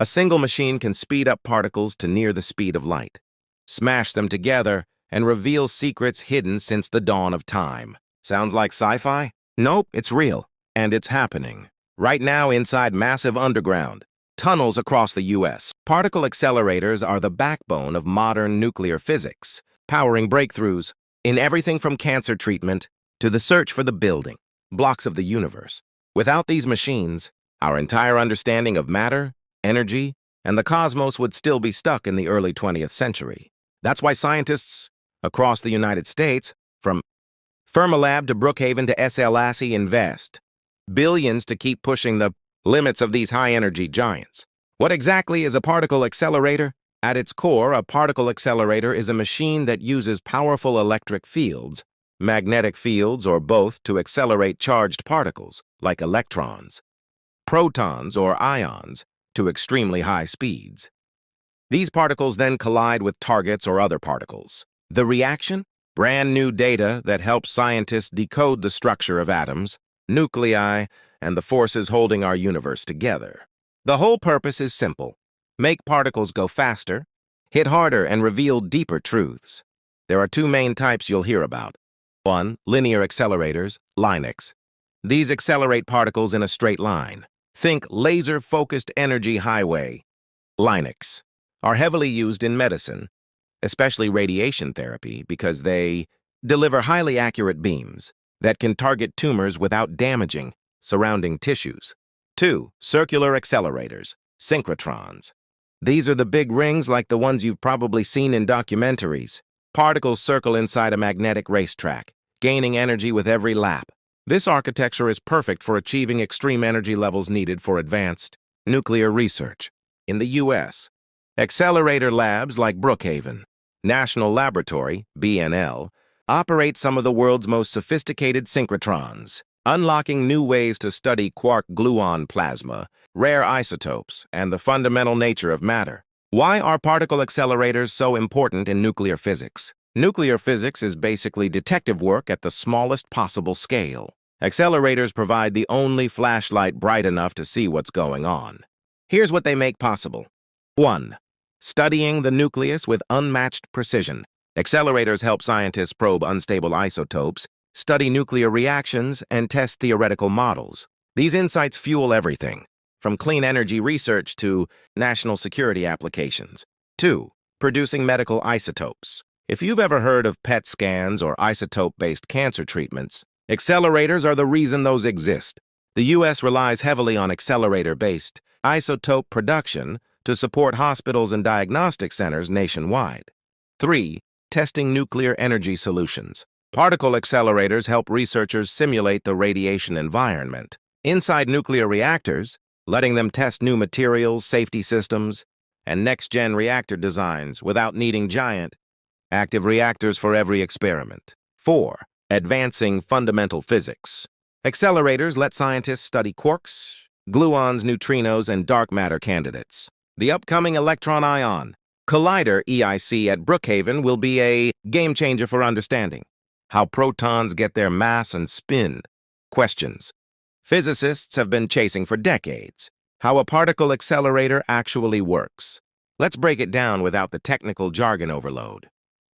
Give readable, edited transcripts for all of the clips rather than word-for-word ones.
A single machine can speed up particles to near the speed of light, smash them together, and reveal secrets hidden since the dawn of time. Sounds like sci-fi? Nope, it's real. And it's happening. Right now inside massive underground tunnels across the U.S. Particle accelerators are the backbone of modern nuclear physics, powering breakthroughs in everything from cancer treatment to the search for the building blocks of the universe. Without these machines, our entire understanding of matter, energy, and the cosmos would still be stuck in the early 20th century. That's why scientists across the United States, from Fermilab to Brookhaven to SLAC, invest billions to keep pushing the limits of these high-energy giants. What exactly is a particle accelerator? At its core, a particle accelerator is a machine that uses powerful electric fields, magnetic fields, or both to accelerate charged particles, like electrons, protons, or ions, to extremely high speeds. These particles then collide with targets or other particles. The reaction? Brand new data that helps scientists decode the structure of atoms, nuclei, and the forces holding our universe together. The whole purpose is simple: make particles go faster, hit harder, and reveal deeper truths. There are two main types you'll hear about. 1. Linear accelerators, LINACs. These accelerate particles in a straight line. Think laser-focused energy highway. LINACs are heavily used in medicine, especially radiation therapy, because they deliver highly accurate beams that can target tumors without damaging surrounding tissues. 2. Circular accelerators, synchrotrons. These are the big rings like the ones you've probably seen in documentaries. Particles circle inside a magnetic racetrack, gaining energy with every lap. This architecture is perfect for achieving extreme energy levels needed for advanced nuclear research. In the U.S., accelerator labs like Brookhaven National Laboratory, BNL, operate some of the world's most sophisticated synchrotrons, unlocking new ways to study quark-gluon plasma, rare isotopes, and the fundamental nature of matter. Why are particle accelerators so important in nuclear physics? Nuclear physics is basically detective work at the smallest possible scale. Accelerators provide the only flashlight bright enough to see what's going on. Here's what they make possible. 1. Studying the nucleus with unmatched precision. Accelerators help scientists probe unstable isotopes, study nuclear reactions, and test theoretical models. These insights fuel everything, from clean energy research to national security applications. 2. Producing medical isotopes. If you've ever heard of PET scans or isotope-based cancer treatments, accelerators are the reason those exist. The U.S. relies heavily on accelerator-based isotope production to support hospitals and diagnostic centers nationwide. 3. Testing nuclear energy solutions. Particle accelerators help researchers simulate the radiation environment inside nuclear reactors, letting them test new materials, safety systems, and next-gen reactor designs without needing giant, active reactors for every experiment. 4. Advancing fundamental physics. Accelerators let scientists study quarks, gluons, neutrinos, and dark matter candidates. The upcoming electron-ion collider EIC at Brookhaven will be a game-changer for understanding how protons get their mass and spin. Questions physicists have been chasing for decades: how a particle accelerator actually works. Let's break it down without the technical jargon overload.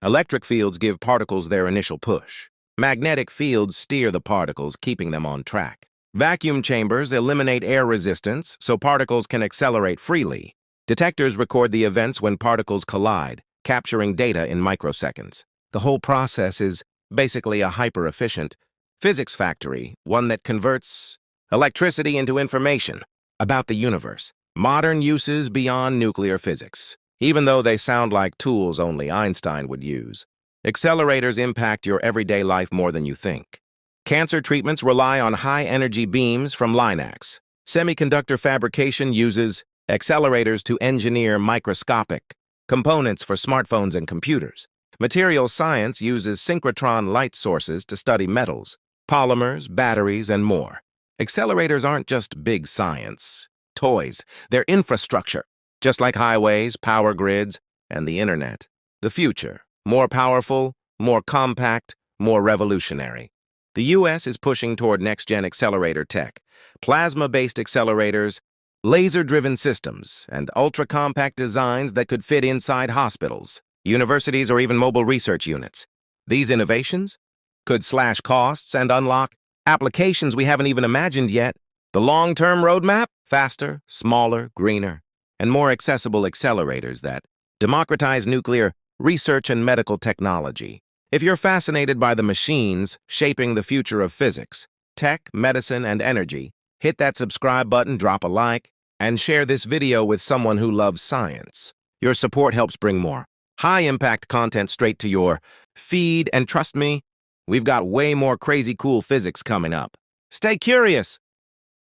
Electric fields give particles their initial push. Magnetic fields steer the particles, keeping them on track. Vacuum chambers eliminate air resistance so particles can accelerate freely. Detectors record the events when particles collide, capturing data in microseconds. The whole process is basically a hyper-efficient physics factory, one that converts electricity into information about the universe. Modern uses beyond nuclear physics, even though they sound like tools only Einstein would use. Accelerators impact your everyday life more than you think. Cancer treatments rely on high-energy beams from LINACs. Semiconductor fabrication uses accelerators to engineer microscopic components for smartphones and computers. Materials science uses synchrotron light sources to study metals, polymers, batteries, and more. Accelerators aren't just big science toys. They're infrastructure, just like highways, power grids, and the internet. The future, more powerful, more compact, more revolutionary. The U.S. is pushing toward next-gen accelerator tech. Plasma-based accelerators laser-driven systems, and ultra-compact designs that could fit inside hospitals, universities, or even mobile research units. These innovations could slash costs and unlock applications we haven't even imagined yet. The long-term roadmap? Faster, smaller, greener, and more accessible accelerators that democratize nuclear research and medical technology. If you're fascinated by the machines shaping the future of physics, tech, medicine, and energy, hit that subscribe button, drop a like, and share this video with someone who loves science. Your support helps bring more high-impact content straight to your feed, and trust me, we've got way more crazy cool physics coming up. Stay curious!